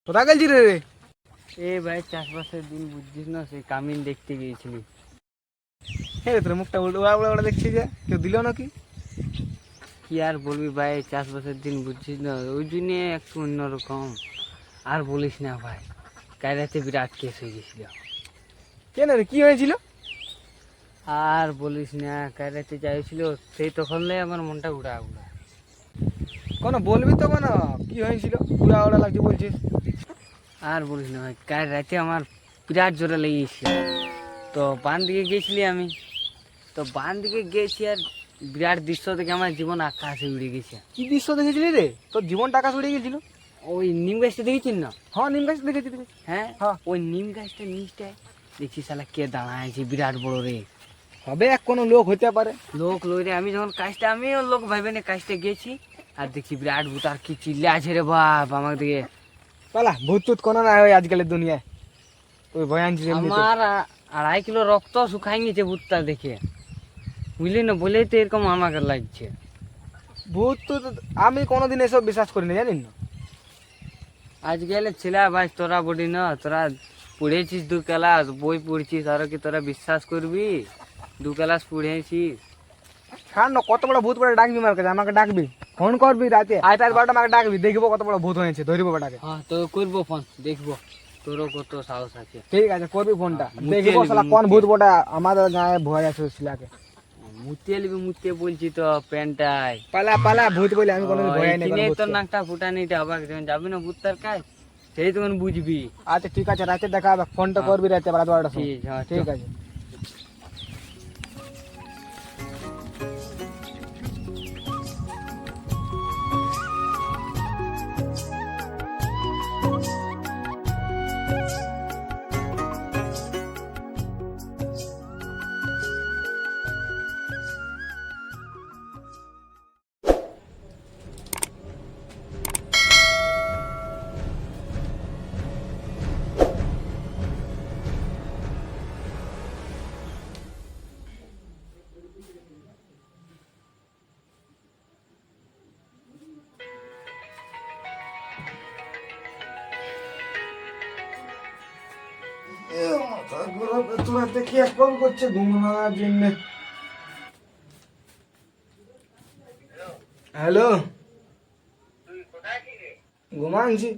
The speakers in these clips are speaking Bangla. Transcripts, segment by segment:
কোথায় গেলছি রে? এ ভাই চাষবাসের দিন বুঝছিস না, সেই কামিন দেখতে গিয়েছিলি। হ্যাঁ তোর মুখটা উল্টো ওটা দেখছি যে কেউ দিল নাকি? কি আর বলবি ভাই, চাষবাসের দিন বুঝছিস না, ওই জন্যে একটু অন্যরকম। আর বলিস না ভাই, কাল রাতে বিরাট কেস হয়ে গেছিল। কেন রে, কি হয়েছিল? আর বলিস না, কাল রাতে যাইছিল, সেই তখনই আমার মনটা উড়া উড়া। কোনো বলবি তো, কোনো কি হয়েছিল উড়া ওড়া লাগছে বলছিস? আর বলিস না ভাই, কাল রাতে আমার বিরাট জোরে লেগে গেছিল। তো বান দিকে গেছিলি আমি, তো বান দিকে গেছি, আর বিরাট দৃশ্য দেখে আমার জীবন আকাশে উড়ে গেছে। কি দৃশ্য দেখেছিলি রে? তোর জীবন টাকা উড়ে গেছিল? ওই নিম গাছটা দেখেছিস না? হ্যাঁ, নিম গাছ দেখেছি। হ্যাঁ হ্যাঁ, ওই নিম গাছটা নিচটায় দেখছি শালা কে দাঁড়ায় বিরাট বড় রে। হবে এক কোনো লোক হতে পারে। লোক লই রে, আমি যখন কাজটা আমিও লোক ভাইবে না কাজটা গেছি, আর দেখছি বিরাট ভূত, আর কি চিল্লে আছে রে বাপ আমার দিকে। পালা ভূত টুত কোনো না ওই আজকালের দুনিয়ায়, ওই ভয় আনছিস এমনিতে। আমার 2.5 কিলো রক্ত শুকাই গেছে ভূতটা দেখে, বুঝলি না, বলেই তো এরকম আমাকে লাগছে। ভূত তো আমি কোনোদিন এসব বিশ্বাস করি না, জানিস না। আজকাল ছেলে ভাই, তোরা বলি না, তোরা পড়েছিস 2 ক্লাস বই পড়ছিস, আর কি তোরা বিশ্বাস করবি? 2 ক্লাস পড়েছিস। ছাড় না, কত বড় ভূত পড়ে ডাকবি আমার কাছে, আমাকে ডাকবি, ফোন করবি রাতে 8-12টা আমাকে ডাকবি, দেখবো কত বড় ভূত হয়েছে, ধরবো বেটাকে। হ্যাঁ তো করবো ফোন, দেখবো তোরও কত সাহস আছে। ঠিক আছে, করবি ফোনটা, মুতিয়ে দেখবো নিবি, শালা কোন মুতিয়ে। ভূত বটা আমাদের গায়ে ভয় আছে শিলাকে। মুতিয়ে নিবি, মুতিয়ে বলছি তো প্যান্টাই। পালা পালা, ভূত বলে আমি কোনোদিন ভয় নেই কোনো তোর ভূতকে। নাকটা ফুটা নিতে হবে, যখন যাবি না ভূত তার কাজ, সেই তখন বুঝবি। আচ্ছা ঠিক আছে, রাতে দেখা হবে, ফোনটা হ্যাঁ। করবি রাতে 12টার সময়। ঠিক, হ্যাঁ, ঠিক চল। আছে। দেখি এখন করছে ঘুমানোর জন্য। হ্যালো, ঘুমানছি।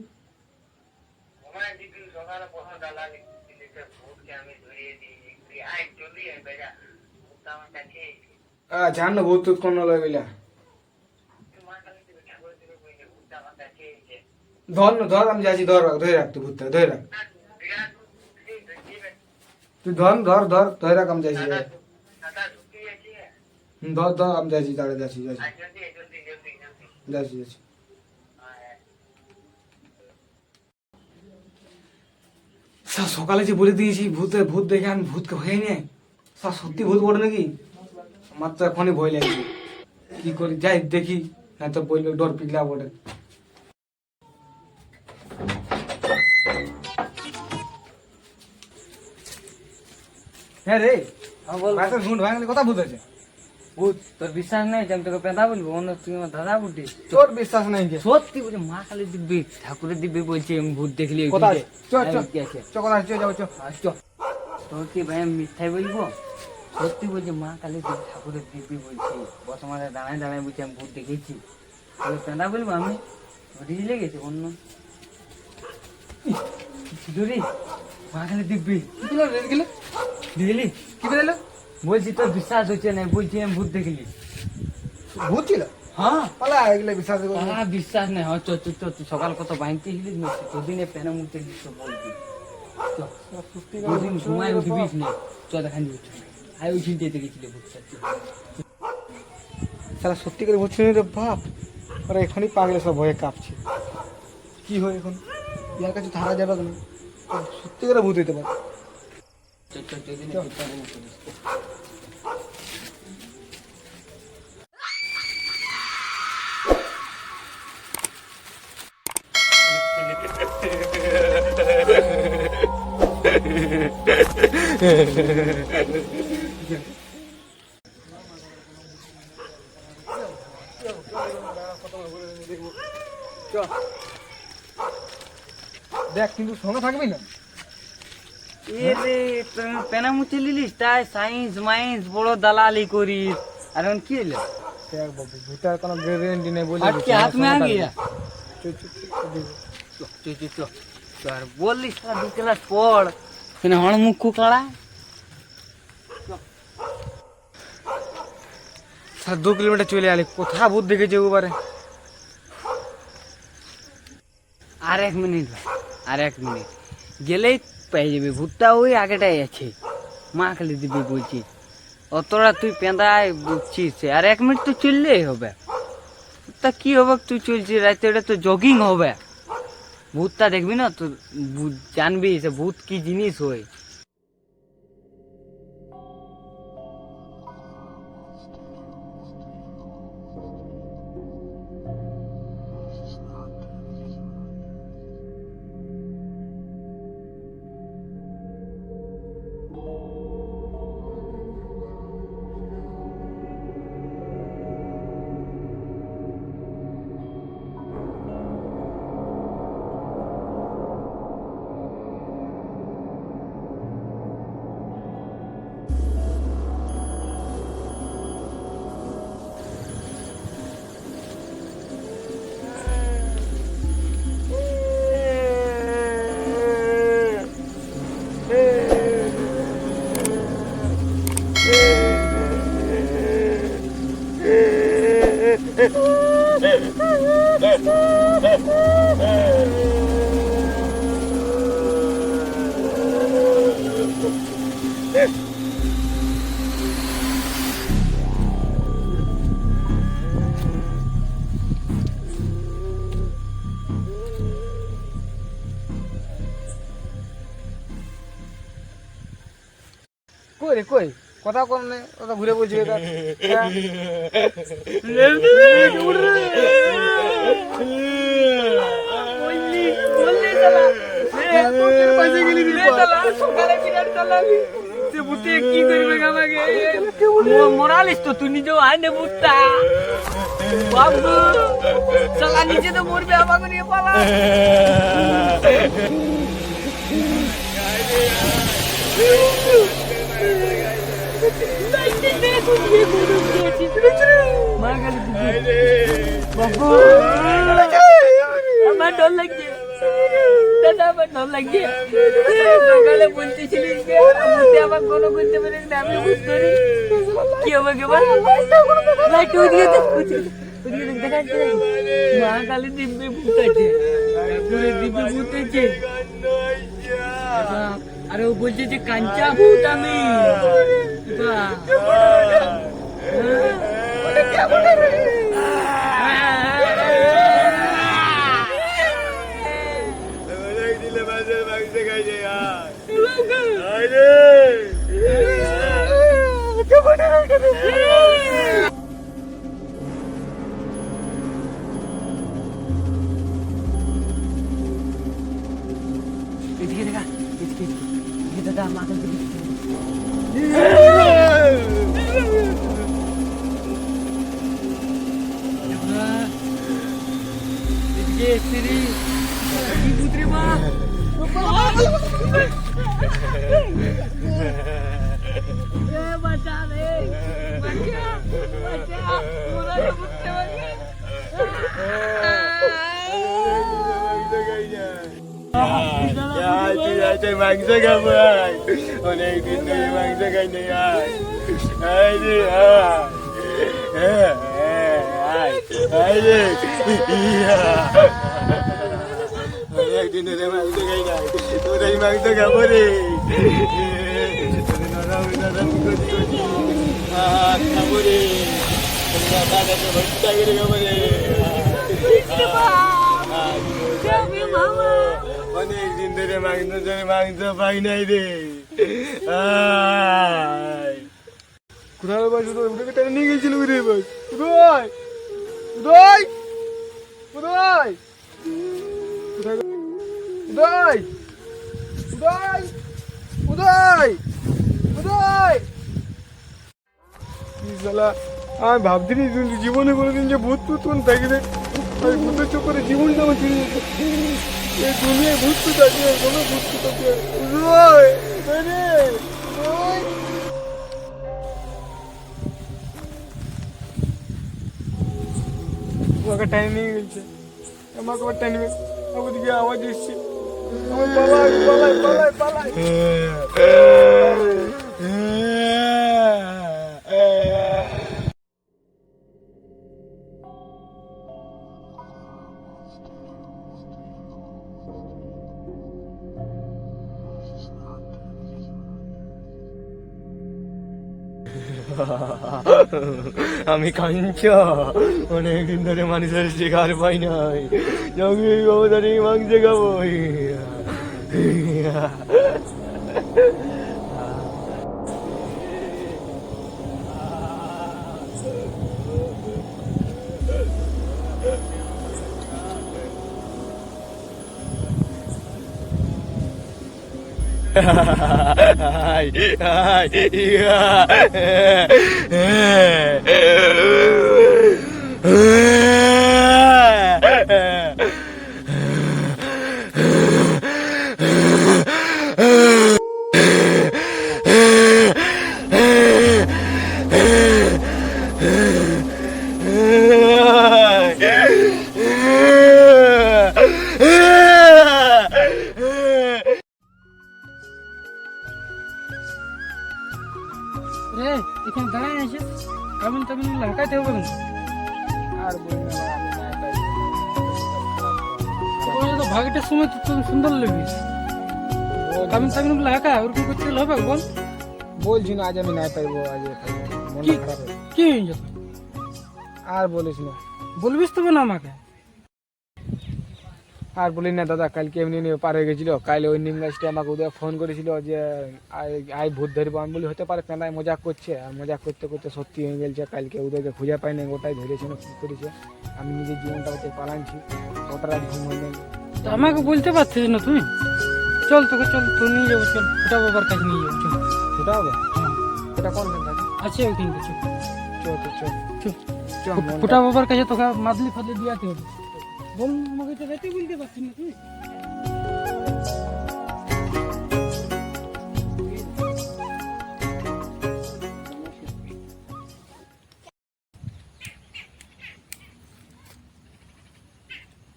জান না ভূত টুত কোন লাগবিলা। ধর না, ধর, আমি যাচ্ছি, ধর ধরে রাখ, তুই ভূতটা ধরে রাখ, তুই ধর ধর ধর ধরে রাখ, আমি যাচ্ছি। ধর ধর, আমি যাচ্ছি, দাঁড়িয়ে যাচ্ছি যাচ্ছি যাচ্ছি যাচ্ছি। সকালে যে বলে দিয়েছি ভূত দেখে আমি ভূতকে ভয় নেই, সত্যি ভূত বড় নাকি? আমার তো এখনই ভয় লাগছে, কি করি, যাই দেখি, না তো বলবে ডর পিগলা বটে। হ্যাঁ রে, হ্যাঁ বল। শুন ভাঙলে কথা ভূত আছে। ভূত তোর বিশ্বাস নেই যে আমি তোকে পেঁদা বলবো? অন্য তুই আমার দাদা বুটি। তোর বিশ্বাস নাই যে? সত্যি বলছে, মা কালী দিব্যি, ঠাকুরের দিব্যি বলছে, আমি ভূত দেখলি ওই কোথায়? দিকে। চ চ কি আছে? চ, কোথায় চ, যাবো চ। চ। তোর কি ভাই আমি মিথ্যাই বলবো? সত্যি বলছে, মা কালী ঠাকুরের দিব্যি বলছে, বস আমাদের দাঁড়ায় দাঁড়ায় বলছে আমি ভূত দেখেছি। তোকে পেঁদা বলবো আমি? রিজ লেগেছে অন্য ছিল রে, মা কালী দিব্যি। কি ছিল রে গেলে? দেখলি? কি বেরোলো? বলছি তোর বিশ্বাস হচ্ছে না, বলছি আমি ভূত দেখলি। ভূত ছিল? হ্যাঁ পালা, এগুলো বিশ্বাস করবো না। বিশ্বাস নেই। হ্যাঁ চ চ চ, তুই সকাল কত বাইনতে হিলিস না, তোদিনে প্যানে মুখতে দিস তো বলবি। চ, সত্যি দুদিন ঘুমায় উঠবিস না। চ দেখান দিবি, আয় ওই চিনতে গেছিলে ভূতটা। সারা সত্যি করে ভূত ছিল রে বাপ, ওরা এখনই পাগলে সব ভয়ে কাঁপছে। কি হয় এখন, ইয়ার কাছে ধারা যাবে কেন? সত্যি করে ভূত হইতে পারে। চ চ, তোদিনে ভূতটা মুখতে দিস। চ। দেখ কিন্তু সঙ্গে থাকবি না। এ রে তুমি পেনামুচি লিলিস তাই সায়েন্স মাইন্স বড় দালালি করিস আর এখন কি হলো দেখ বাবু ভূতার কোনো গ্যারান্টি নেই বলে আজকে হাত মে আ গিয়া চুপ চুপ চুপ আর বললিস না 2 ক্লাস পড় কিনা হণ মুখ কাড়া স্যার 2 কিলোমিটার চলে আলি কোথা ভূত দেখেছে ওবারে। আর 1 মিনিট গেলেই পেয়ে যাবে ভূতটা ওই আগেটাই আছে মা খালি দিবি বলছি অতটা তুই পেঁদায় বুঝছিস আর 1 মিনিট তো চললেই হবে তা কি হবে তুই চলছিস রাতে ওটা তো জগিং হবে ভূতটা দেখবি না তো জানবি সে ভূত কি জিনিস হয়। কই রে কই কথা কোন নেই কথা ঘুরে বলছি এটা মোরালিস তো তুই নিজেও আইনে বুঝতা বাবু চালা নিচে তো মরবে আমাকে নিয়ে পালা আমার ডর লাগছে দাদা আমার ডর লাগছে সকালে বলতেছিলিস আমার কোনো করতে পারিস না আমি বুঝ করি কি হবে কেবল লাইট ওদিকে দেখা মা কালী দিব্যে ভূত আছে দিব্যে ভূত আছে আরে ও বলছে যে কাঞ্চা ভূত আমি এদিকে দেখা এদিকে দাদা মাথা দিকে এদিকে সিরি কি পুত্রে মা বাঁচা রে বাঁচা মোরা পুত্রে মাংস খাবো অনেকদিন ধরে মাংস খাই নাই অনেকদিন ধরে মাংস খাই নাই তোরাই মাংস খাবো রে খাবো রে ভর্তা করে খাবো রে অনেকদিন ধরে মাংস পাই নাই রে কোথায় বাস ওটাকে টেনে নিয়ে গেছিল রে বাস উদয় উদয় উদয় উদয় উদয় উদয় উদয় আমি ভাবছিনি জীবনে কোনোদিন যে ভূত টুত থাকি রে ভূতের চোখ করে জীবনটা আমার এই দুনিয়ায় ভূত তো থাকে, কোনো ভূত তো থাকে। উদয়, উদয় রে, উদয়। আমাকে টাইম নিয়ে গেছে, আমাকে আবার টাইম নিয়ে আমার দিকে আওয়াজ এসছে, আমার পালাই পালাই পালাই পালাই। আমি কাঞ্চ অনেকদিন ধরে মানুষের শিকার পাই নাই, যখন এই অবদানে মাংস খাবো। রে এখানে দাঁড়ায় আছিস, কামিন টামিন হাঁকাইতে হবে না। আর বলি না ভাই, আমি না পাই। তোমার তো ভাগেটার সময় তো তুমি সুন্দর লাগিস, কামিন টামিন গুলো হাঁকা ওরকম করতে গেলে হবে বল। বলছি না আজ আমি না পাইবো, আজ মন কি- খারাপ হয়ে। কি হয়েছে তোর? আর বলিস না, বলবিস তবে না আমাকে। আর বলি না দাদা, কালকে এমনি এমনি পার হয়ে গেছিল। কাল ওই নিম গাছটা আমাকে উদয় ফোন করেছিল যে আই ভূত ধরবো। আমি বলি হতে পারে, পেনায় মজাক করছে, আর মজাক করতে করতে সত্যি হয়ে গেছে। কালকে উদয়কে খুঁজে পাইনি, ওটাই ধরেছে না কি করেছে। আমি নিজের জীবনটা হচ্ছে পালাচ্ছি, ওটার আর ঘুম হয় নাই। তো আমাকে বলতে পারছিস না তুই? চল তোকে, চল তো নিয়ে যাবো, চল ফুটা বাবার কাছে নিয়ে যাবো, চল। ওটা হবে, হ্যাঁ, ওটা কোন কাছে? আছে ওইখানটা, চল চল তো চল চল। চল, মনটা- ফুটা বাবার কাছে তোকে মাদলি ফাদলি দিয়াতে হবে। বল, আমাকে তো রাতে বলতে পারছিস না তুই।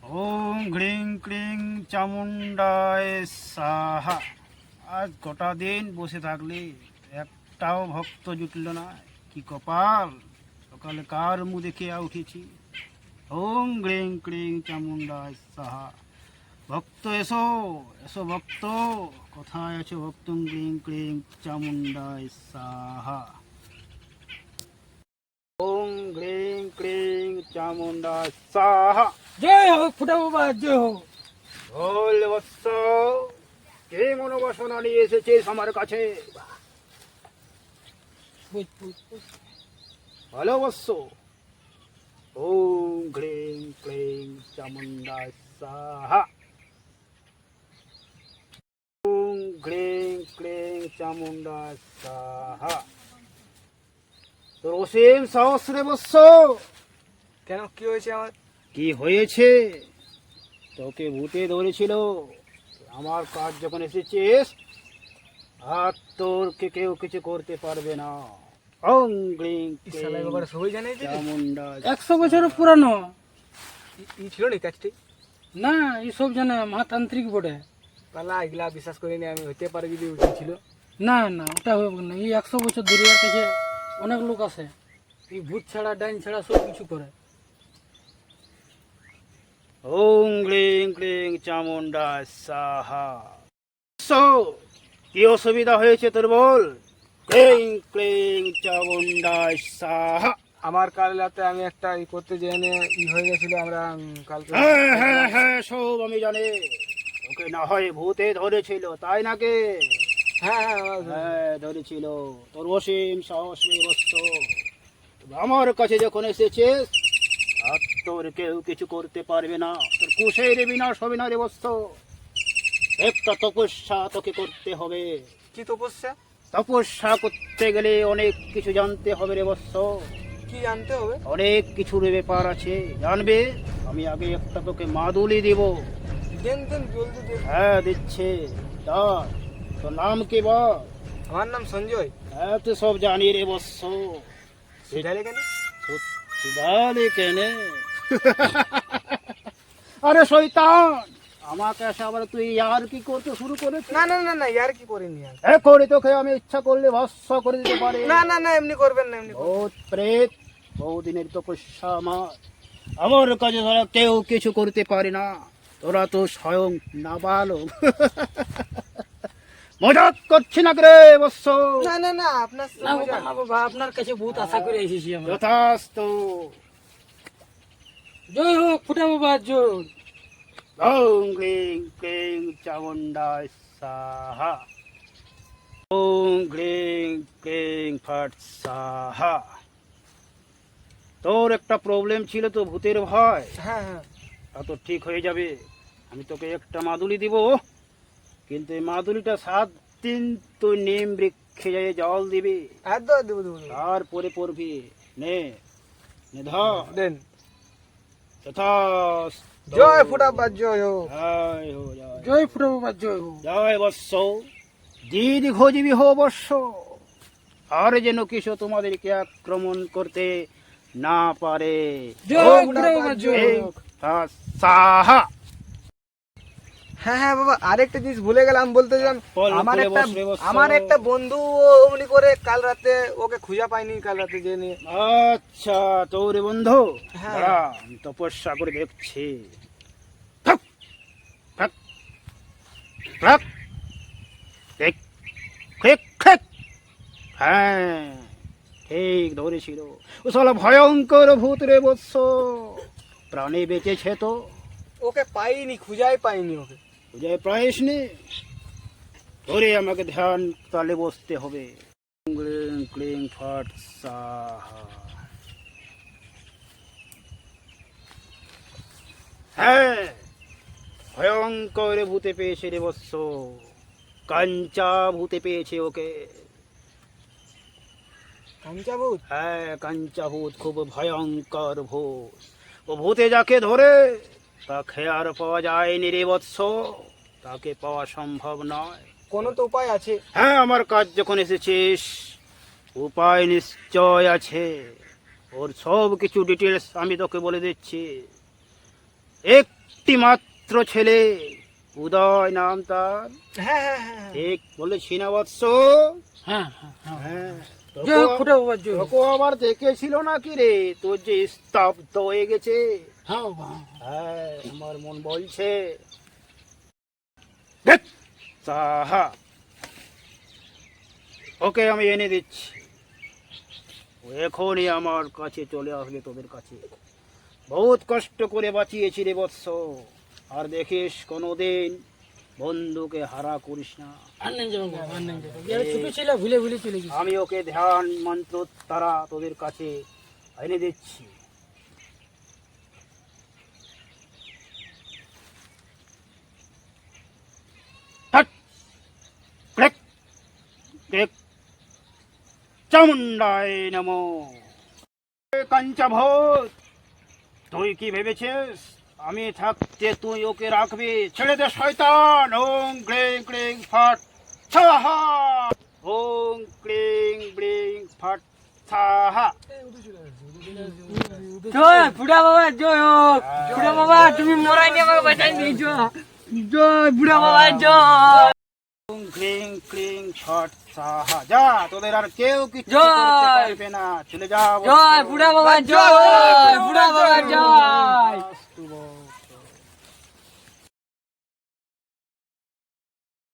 ওম ঘ্রিং ক্লিং চামুন্ডায় সাহা। আজ গোটা দিন বসে থাকলে একটাও ভক্ত জুটল না, কি কপাল। সকালে কার মুখ দেখে উঠেছি। ওম ঘ্রিং ক্লিং চামুন্ডায় সাহা। ভক্ত এসো, এসো ভক্ত, কোথায় আছো ভক্ত? ঘ্রিং ক্লিং চামুন্ডায় সাহা। ওম ঘ্রিং ক্লিং চামুন্ডায় সাহা। জয় হোক ফুটা বাবা, জয় হোক। বল বৎস, কে মনোবাসনা নিয়ে এসেছিস আমার কাছে? বল, বল, বল। ভালো বৎস। ওম ঘ্রিং ক্লিং চামুন্ডায় সাহা। ওম ঘ্রিং ক্লিং চামুন্ডায় সাহা। তোর অসীম সাহস রে বৎস। কেন কি হয়েছে আমার? কি হয়েছে? তোকে ভূতে ধরেছিল, আমার কাজ যখন এসেছিস আর তোরকে কেউ কিছু করতে পারবে না। ওং গ্লিং সালাই বাবার সবাই জানে যে চামুন্ডা। 100 বছরের পুরানো। ই ছিল না কাজটি। না, এইসব জানে মহাতান্ত্রিক বটে। পালা এগুলা বিশ্বাস করিনি আমি, হতে পারে যদি উচিত ছিল। না না, ওটা হবে না। এই 100 বছর ধরে এর কাছে অনেক লোক আছে, এই ভূত ছাড়া ডাইন ছাড়া সব কিছু করে। ওং গ্লিং ক্লিং চামুন্ডা সাহা। সো কি অসুবিধা হয়েছে তোর বল? ক্লিং ক্লিং চামুন্ডা সাহা। আমার কাল রাতে আমি একটা ই করতে জেনে ই হয়ে গেছিল। আমরা কালকে হ্যাঁ হ্যাঁ হ্যাঁ, সব আমি জানি। ওকে না হয় ভূতে ধরেছিল, তাই নাকি? হ্যাঁ হ্যাঁ আমার- হ্যাঁ ধরেছিল। তোর অসীম সাহস রে বৎস। আমার কাছে যখন এসেছিস আর তোর কেউ কিছু করতে পারবে না। তোর কুশের বিনাশ হবে না রে বৎস। একটা তপস্যা তোকে করতে হবে। কি তপস্যা? তপস্যা করতে গেলে অনেক কিছু জানতে হবে রে বৎস। কি জানতে হবে? অনেক কিছুর ব্যাপার আছে, জানবে। আমি আগে একটা তোকে মাদুলি দিব। দেন দেন জলদি দেন। হ্যাঁ দিচ্ছে, দাঁড়। তোর নাম কি বল? আমার নাম সঞ্জয়। হ্যাঁ তো সব জানি রে বৎস। সিধালে কেন? সুধালে কেনে? আরে শয়তান, আমাকে এসে আবার তুই আর কি করতে শুরু করেছিস? না না না না, ইয়ার কি করিনি আর। এখনই তোকে আমি ইচ্ছা করলে ভস্ম করে দিতে পারি। না না না, এমনি করবেন না, এমনি করবেন না। ভূত প্রেত বহুদিনের তপস্যা আমার কাছে ধরা কেউ কিছু করতে পারে না। তোরা তো স্বয়ং নাবালক। মজাক করছি না রে বৎস? না না না, আপনার সাথে না মজা। বাবা, না বাবা, আপনার কাছে বহুত আশা করে এসেছি আমরা। যথাস্তু। জয় হোক ফুটা বাবা, জয়। ওং ক্লিং ক্লিং চামুণ্ডায় সাহা। ওং ক্লিং ক্লিং ফট সাহা। তোর একটা প্রবলেম ছিল তো, ভূতের ভয়, হ্যাঁ হ্যাঁ, তা তো ঠিক হয়ে যাবে। আমি তোকে একটা মাদুলি দিব, কিন্তু এই মাদুলিটা 7 দিন তুই নিম বৃক্ষে যাই জল দিবি, একদম দেবো দেবো দেবো। তারপরে পড়বি। নে নে ধর। দেন। যথাস্তু। জয় ফুটাব্বা, জয় হোক। জয় হো জয়। জয় ফুটা বাবা, জয় হোক। জয় বৎস, দীর্ঘজীবী হো বৎস। আর যেন কিছু তোমাদেরকে আক্রমণ করতে না পারে। জয় ফুটা বাবা, জয় এই হোক। সাহা। হ্যাঁ হ্যাঁ বাবা, আরেকটা জিনিস ভুলে গেলাম বলতে যান। বল, আমার বলে একটা বস রে বৎস। আমার একটা বন্ধু অমনি করে কাল রাতে ওকে খুঁজে পাইনি, কাল রাতে যে নিয়ে। আচ্ছা, তোর বন্ধু? হ্যাঁ। দাঁড়া, আমি তপস্যা করে দেখছি। থাক, থাক, থাক। ঠিক, ঠিক, ঠিক। হ্যাঁ, ঠিক ধরেছিল। ও শালা ভয়ঙ্কর ভূত রে বৎস। প্রাণে বেঁচেছে তো? ওকে পাইনি, খুঁজাই পাইনি ওকে। বুঝে প্রায়শ নে। ধরে আমাকে ধ্যান তালে বসতে হবে। ক্লিং ক্লিং ফট সাহা। হ্যাঁ, ভয়ঙ্কর ভূতে পেয়েছে রে বৎস। কাঞ্চা ভূতে পেয়েছে ওকে। কাঞ্চা ভূত? হ্যাঁ, কাঞ্চা ভূত খুব ভয়ঙ্কর ভূত। ও ভূতে যাকে ধরে তাকে আর পাওয়া যায়নি রে বৎস, তাকে পাওয়া সম্ভব নয়। কোনো তো উপায় আছে? হ্যাঁ, আমার কাজ যখন এসেছিস, উপায় নিশ্চয় আছে। ওর সব কিছু ডিটেলস আমি তোকে বলে দিচ্ছি। একটি মাত্র ছেলে, উদয় নাম তার। হ্যাঁ হ্যাঁ হ্যাঁ হ্যাঁ। ঠিক বলেছি না বৎস? হ্যাঁ হ্যাঁ হ্যাঁ। হ্যাঁ, জয় হোক ফুটা বাবা, জয় হোক। তোকে আবার দেখেছিল নাকি রে? তোর যে স্তব্ধ হয়ে গেছে। হ্যাঁ বাবা, হ্যাঁ। হ্যাঁ, আমার মন বলছে। ধ্যাৎ, সাহা। ওকে আমি এনে দিচ্ছি। ও এখনই আমার কাছে চলে আসবে, তোদের কাছে। বহুত কষ্ট করে বাঁচিয়েছি রে বৎস। আর দেখিস কোনোদিন বন্ধুকে হারা করিস না। আর নেন যাবো বাবা, আর নেন যাবো। এর ছোট ছিল, ভুলে ভুলে চলে গেছি। আমি ওকে ধ্যান মন্ত্র তারা তোদের কাছে এনে দিচ্ছি। হাট! ক্লিক! ক্লিক! চামুণ্ডায় নমো। কাঞ্চাভূত, তুই কি ভেবেছিস আমি থাকতে তুই ওকে রাখবি? ছেড়ে দে শয়তান। ওং ক্লিং ক্লিং ফট স্বাহা। ওং ক্লিং ক্লিং ফট স্বাহা। জয় বুড়া বাবা, জয় হোক। বুড়া বাবা, তুমি মরাই নিয়ে আমাকে বাঁচাই দিয়েছো। জয় বুড়া বাবা, জয়। ওং ক্লিং ক্লিং ফট স্বাহা। যা, তোদের আর কেউ কিছু জয়। করতে পারবে না। চলে যা। জয় বুড়া বাবা, জয়। বুড়া বাবা, জয়।